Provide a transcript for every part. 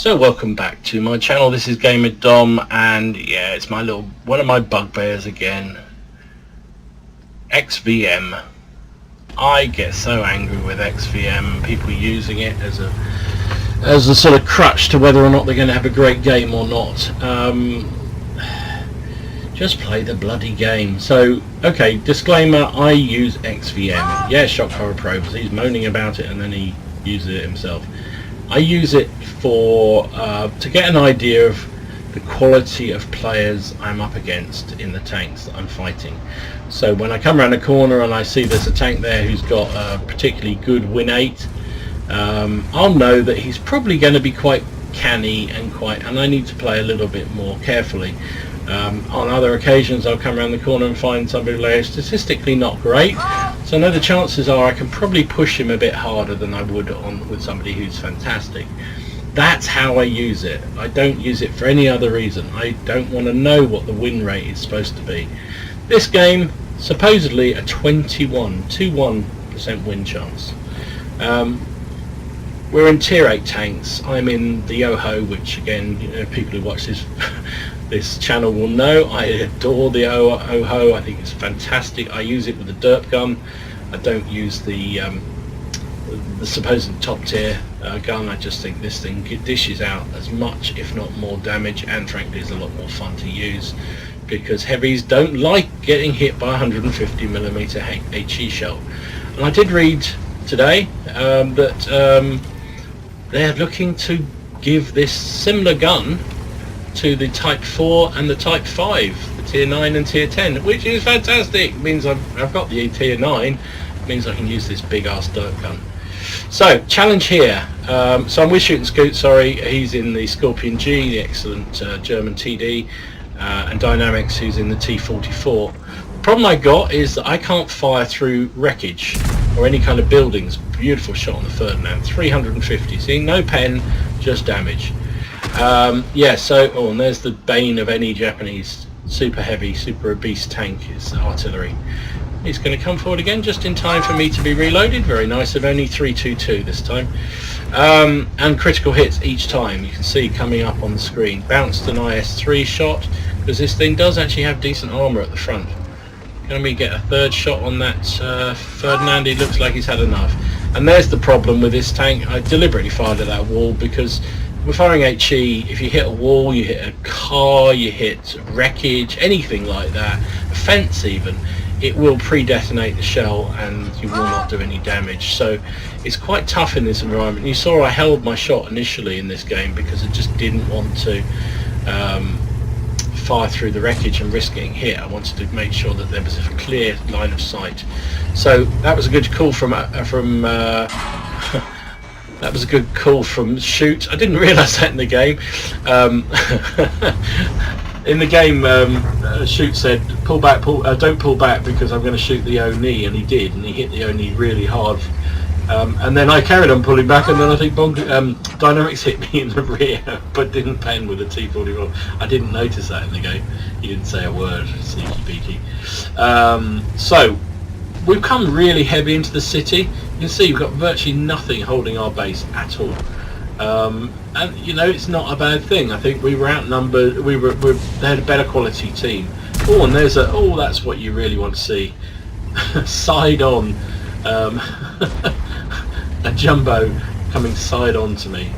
So welcome back to my channel. This is Gamer Dom, and yeah, it's my one of my bugbears again. XVM. I get so angry with XVM, people using it as a sort of crutch to whether or not they're going to have a great game or not. Just play the bloody game. So, okay, disclaimer, I use XVM. Yeah, Shock Horror Pro, because he's moaning about it and then he uses it himself. I use it for to get an idea of the quality of players I'm up against in the tanks that I'm fighting. So when I come around a corner and I see there's a tank there who's got a particularly good win 8, I'll know that he's probably going to be quite canny and I need to play a little bit more carefully. On other occasions I'll come around the corner and find somebody who's statistically not great, so I know the chances are I can probably push him a bit harder than I would with somebody who's fantastic. That's how I use it. I don't use it for any other reason. I don't want to know what the win rate is supposed to be. This game, supposedly a 21% win chance. We're in tier 8 tanks. I'm in the Yoho, which again, you know, people who watch this channel will know. I adore the Yoho. I think it's fantastic. I use it with a derp gun. I don't use the supposed top tier gun. I just think this thing dishes out as much, if not more, damage, and frankly is a lot more fun to use because heavies don't like getting hit by 150mm HE shell. And I did read today that they're looking to give this similar gun to the Type 4 and the Type 5, the Tier 9 and Tier 10, which is fantastic. It means I've got the Tier 9, it means I can use this big ass dirt gun. So, challenge here. So I'm with Shoot and Scoot, sorry, he's in the Scorpion G, the excellent German TD, and Dynamics, who's in the T44. The problem I got is that I can't fire through wreckage or any kind of buildings. Beautiful shot on the Ferdinand, 350, see, no pen, just damage. Yeah, so, oh, and there's the bane of any Japanese super heavy, super obese tank, is artillery. He's going to come forward again just in time for me to be reloaded. Very nice, of only 322 this time. And critical hits each time, you can see coming up on the screen. Bounced an IS-3 shot, because this thing does actually have decent armour at the front. Can we get a third shot on that Ferdinand? He looks like he's had enough. And there's the problem with this tank. I deliberately fired at that wall because we're firing HE. If you hit a wall, you hit a car, you hit wreckage, anything like that, a fence even, it will pre-detonate the shell and you will not do any damage. So it's quite tough in this environment. You saw I held my shot initially in this game because I just didn't want to fire through the wreckage and risk getting hit. I wanted to make sure that there was a clear line of sight. So that was a good call from that was a good call from Shoot. I didn't realise that in the game. In the game, Shoot said, "Pull back, don't pull back because I'm going to shoot the Oni," and he did, and he hit the Oni really hard. And then I carried on pulling back, and then I think Dynamics hit me in the rear, but didn't pen with a T44. I didn't notice that in the game. He didn't say a word, sneaky beaky. So we've come really heavy into the city. You can see we've got virtually nothing holding our base at all. And you know, it's not a bad thing. I think we were outnumbered. They had a better quality team. Oh, and there's that's what you really want to see. Side on. A jumbo coming side on to me.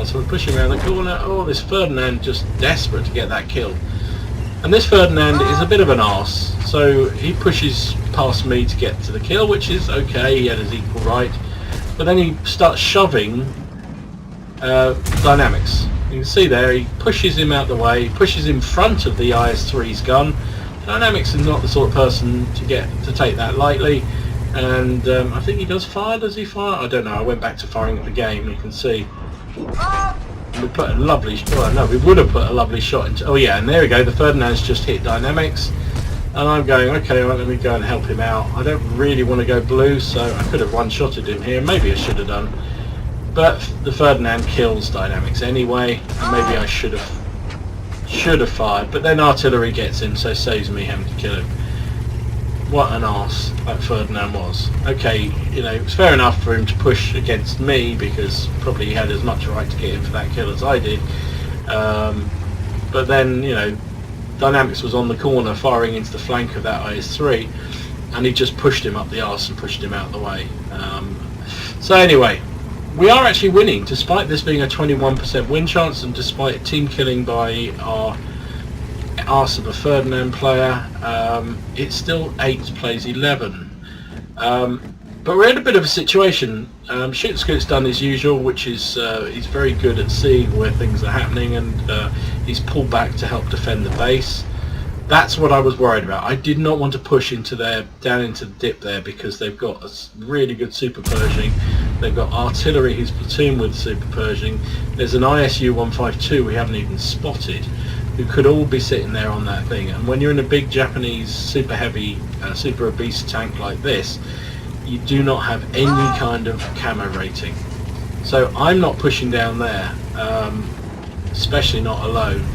So we're pushing around the corner. Oh, this Ferdinand just desperate to get that kill. And this Ferdinand is a bit of an arse, so he pushes past me to get to the kill, which is okay, he had his equal right. But then he starts shoving Dynamics. You can see there, he pushes him out the way, he pushes in front of the IS-3's gun. Dynamics is not the sort of person to take that lightly. And I think he does fire. Does he fire? I don't know. I went back to firing at the game. You can see we put a lovely. Well, no, we would have put a lovely shot into. Oh yeah, and there we go. The Ferdinand's just hit Dynamics, and I'm going, okay, well, let me go and help him out. I don't really want to go blue, so I could have one-shotted him here. Maybe I should have done, but the Ferdinand kills Dynamics anyway, and maybe I should have fired. But then artillery gets him, so saves me having to kill him. what an arse that Ferdinand was. Okay, you know, it was fair enough for him to push against me because probably he had as much right to get in for that kill as I did. But then, you know, Dynamics was on the corner firing into the flank of that IS-3, and he just pushed him up the arse and pushed him out of the way. So anyway, we are actually winning, despite this being a 21% win chance, and despite a team killing by our arse of a Ferdinand player. It's still 8 plays 11. But we're in a bit of a situation. Shoot Scoot's done his usual, which is he's very good at seeing where things are happening, and he's pulled back to help defend the base. That's what I was worried about. I did not want to push into down into the dip there, because they've got a really good super Pershing. They've got artillery who's platooned with super Pershing. There's an ISU 152 we haven't even spotted, who could all be sitting there on that thing. And when you're in a big Japanese super heavy, super obese tank like this, you do not have any kind of camo rating. So I'm not pushing down there, especially not alone.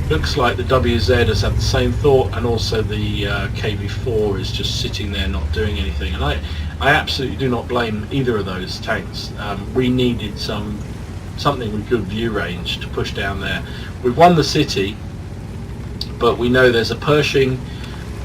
Looks like the WZ has had the same thought, and also the KV4 is just sitting there not doing anything. And I absolutely do not blame either of those tanks. We needed something with good view range to push down there. We've won the city, but we know there's a Pershing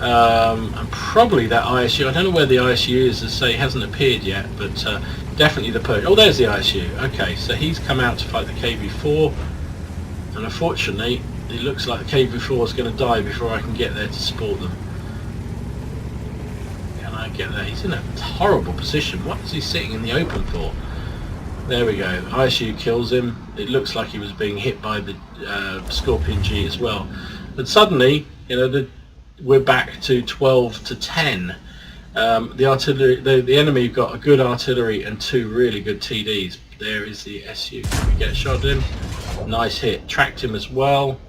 and probably that ISU. I don't know where the ISU is, as I say, it hasn't appeared yet, but definitely the Pershing. Oh, there's the ISU. Okay, so he's come out to fight the KV4, and unfortunately it looks like the KV4 is going to die before I can get there to support them. Can I get there? He's in a horrible position. What is he sitting in the open for? There we go. ISU kills him. It looks like he was being hit by the Scorpion G as well. But suddenly, you know, we're back to 12 to 10. The artillery, the enemy got a good artillery and 2 really good TDs. There is the SU. Can we get a shot at him? Nice hit. Tracked him as well.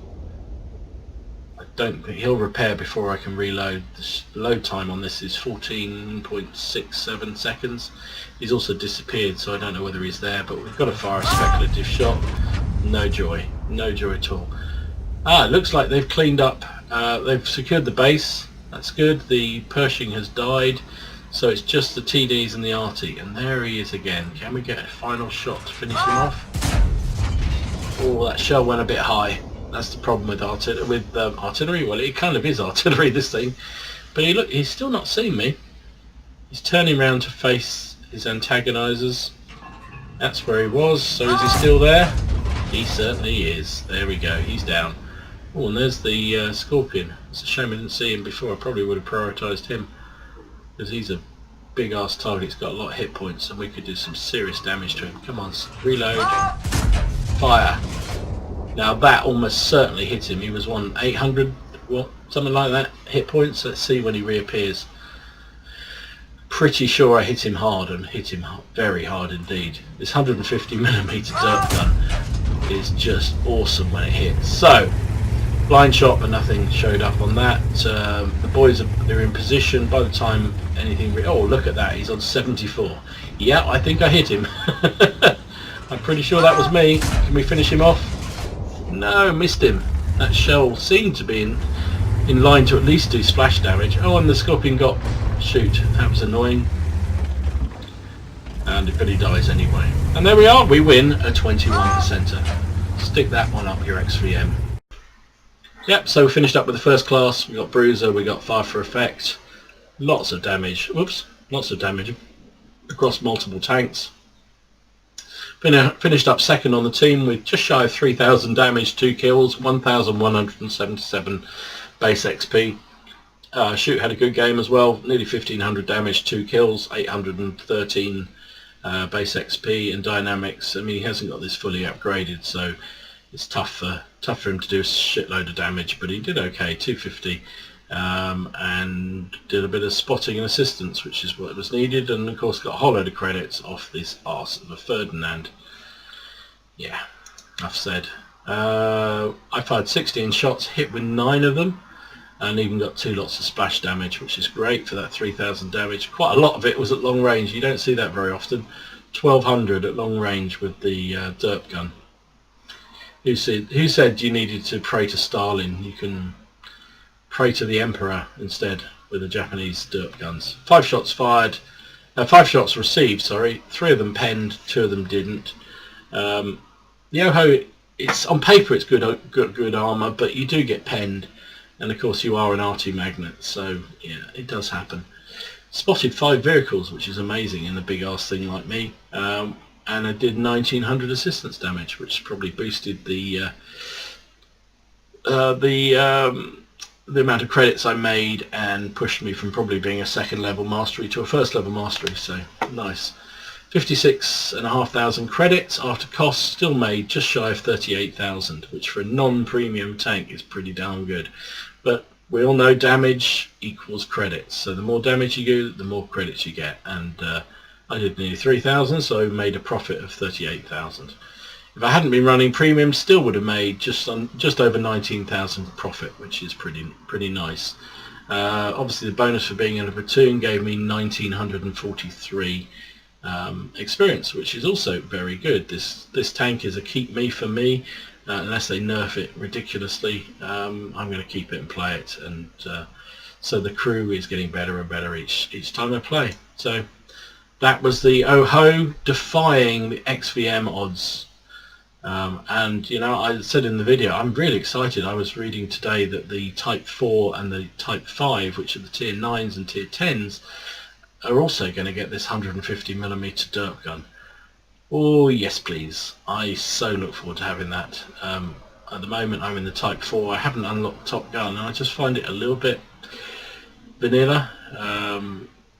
I don't think he'll repair before I can reload. The load time on this is 14.67 seconds. He's also disappeared, so I don't know whether he's there, but we've got to fire a speculative shot. No joy. No joy at all. It looks like they've cleaned up. They've secured the base. That's good. The Pershing has died, so it's just the TDs and the arty. And there he is again. Can we get a final shot to finish him off? Oh, that shell went a bit high. That's the problem with artillery. Well, it kind of is artillery, this thing. But he's still not seeing me. He's turning around to face his antagonizers. That's where he was. So is he still there? He certainly is. There we go. He's down. Oh, and there's the Scorpion. It's a shame I didn't see him before. I probably would have prioritised him, because he's a big ass target. He's got a lot of hit points, and we could do some serious damage to him. Come on, reload, fire. Now that almost certainly hit him. He was 800, what, something like that, hit points. Let's see when he reappears. Pretty sure I hit him hard, and hit him very hard indeed. This 150mm dirt gun is just awesome when it hits. So, blind shot, but nothing showed up on that. The boys they're in position. By the time anything, oh, look at that, he's on 74. Yeah, I think I hit him. I'm pretty sure that was me. Can we finish him off? No, missed him. That shell seemed to be in line to at least do splash damage. Oh, and the Scorpion got shoot. That was annoying. But he dies anyway. And there we are. We win a 21%er. Stick that one up your XVM. Yep, so we finished up with the first class. We got Bruiser, we got Fire for Effect. Lots of damage. Whoops, lots of damage across multiple tanks. Finished up second on the team with just shy of 3,000 damage, 2 kills, 1,177 base XP. Shoot had a good game as well, nearly 1,500 damage, 2 kills, 813 base XP, and Dynamics. I mean, he hasn't got this fully upgraded, so it's tough for him to do a shitload of damage, but he did okay, 250, and did a bit of spotting and assistance, which is what was needed, and of course got a whole load of credits off this arse of a Ferdinand. Yeah, enough said. I fired 16 shots, hit with 9 of them, and even got 2 lots of splash damage, which is great for that 3,000 damage. Quite a lot of it was at long range. You don't see that very often. 1,200 at long range with the derp gun. Who said you needed to pray to Stalin? You can pray to the Emperor instead with the Japanese derp guns. 5 shots fired, 5 shots received, sorry, 3 of them penned, 2 of them didn't. The OHO, it's on paper it's good armour, but you do get penned, and of course you are an RT magnet, so yeah, it does happen. Spotted 5 vehicles, which is amazing in a big ass thing like me, and I did 1900 assistance damage, which probably boosted the amount of credits I made and pushed me from probably being a 2nd level mastery to a 1st level mastery, so nice. 56,500 credits after costs, still made just shy of 38,000, which for a non-premium tank is pretty damn good. But we all know damage equals credits, so the more damage you do, the more credits you get, and I did nearly 3,000, so I made a profit of 38,000. If I hadn't been running premium, still would have made just over 19,000 profit, which is pretty nice. Obviously the bonus for being in a platoon gave me 1943 experience, which is also very good. This tank is a keep me for me, unless they nerf it ridiculously. I'm going to keep it and play it, and so the crew is getting better and better each time I play. So that was the OHO defying the XVM odds. And you know, I said in the video, I'm really excited. I was reading today that the Type 4 and the Type 5, which are the Tier 9s and Tier 10s, are also going to get this 150mm derp gun. Oh yes please, I so look forward to having that. At the moment I'm in the Type 4, I haven't unlocked Top Gun, and I just find it a little bit vanilla.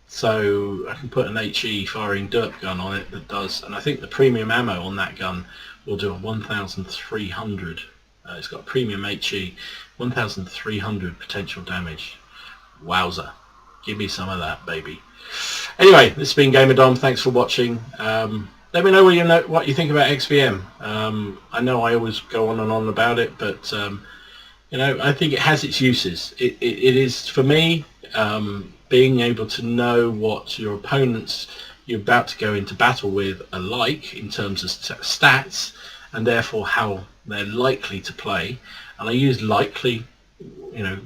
So I can put an HE firing derp gun on it that does, and I think the premium ammo on that gun will do a 1,300. It's got premium HE, 1,300 potential damage. Wowza, give me some of that, baby. Anyway, this has been GamerDom. Thanks for watching. Let me know what you think about XVM. I know I always go on and on about it, but you know, I think it has its uses. It is, for me, being able to know what your opponents you're about to go into battle with are like in terms of stats, and therefore how they're likely to play. And I use likely, you know,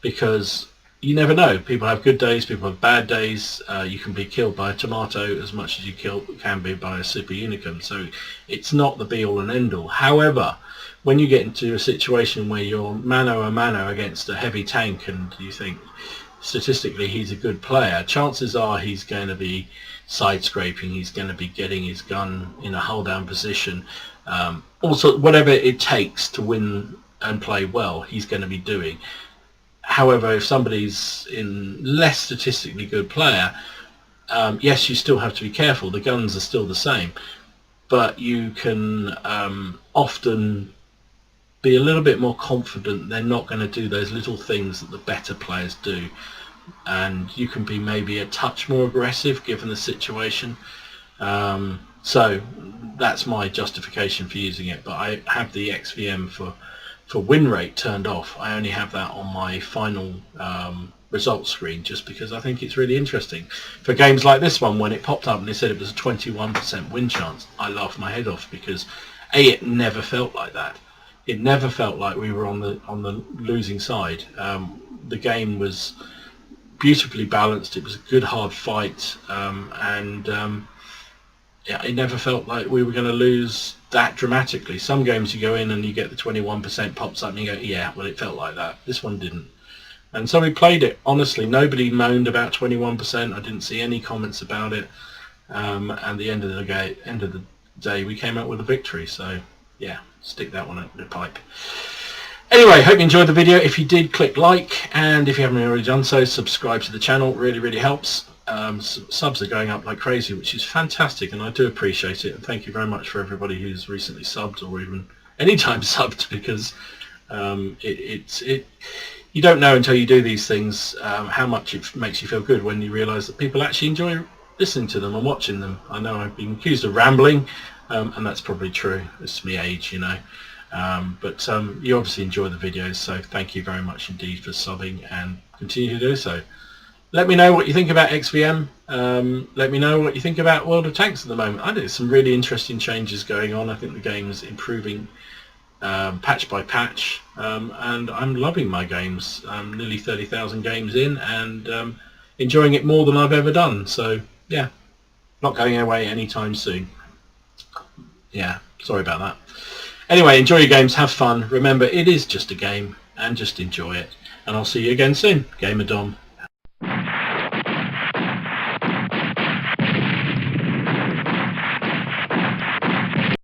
because you never know. People have good days, people have bad days. You can be killed by a tomato as much as you can be by a super unicum, so it's not the be all and end all. However, when you get into a situation where you're mano a mano against a heavy tank and you think statistically he's a good player, chances are he's going to be side scraping, he's going to be getting his gun in a hull down position, also whatever it takes to win and play well, he's going to be doing. However, if somebody's in less statistically good player, yes, you still have to be careful. The guns are still the same, but you can often be a little bit more confident they're not going to do those little things that the better players do, and you can be maybe a touch more aggressive given the situation. So that's my justification for using it, but I have the XVM for win rate turned off. I only have that on my final results screen just because I think it's really interesting. For games like this one, when it popped up and they said it was a 21% win chance, I laughed my head off because it never felt like that. It never felt like we were on the losing side. The game was beautifully balanced. It was a good hard fight, and yeah, it never felt like we were going to lose that dramatically. Some games you go in and you get the 21% pops up and you go, yeah, well, it felt like that. This one didn't. And so we played it. Honestly, nobody moaned about 21%. I didn't see any comments about it. And at the end of the day, we came out with a victory. So yeah, stick that one at the pipe. Anyway, hope you enjoyed the video. If you did, click like, and if you haven't already done so, subscribe to the channel. It really helps. Subs are going up like crazy, which is fantastic, and I do appreciate it. And thank you very much for everybody who's recently subbed or even anytime subbed, because you don't know until you do these things how much it makes you feel good when you realise that people actually enjoy listening to them and watching them. I know I've been accused of rambling, and that's probably true. It's my age, you know. But you obviously enjoy the videos, so thank you very much indeed for subbing, and continue to do so. Let me know what you think about XVM. Let me know what you think about World of Tanks at the moment. I think there's some really interesting changes going on. I think the game is improving patch by patch, and I'm loving my games. I'm nearly 30,000 games in, and enjoying it more than I've ever done. So yeah, not going away anytime soon. Yeah, sorry about that. Anyway, enjoy your games, have fun. Remember, it is just a game, and just enjoy it. And I'll see you again soon. Gamer Dom.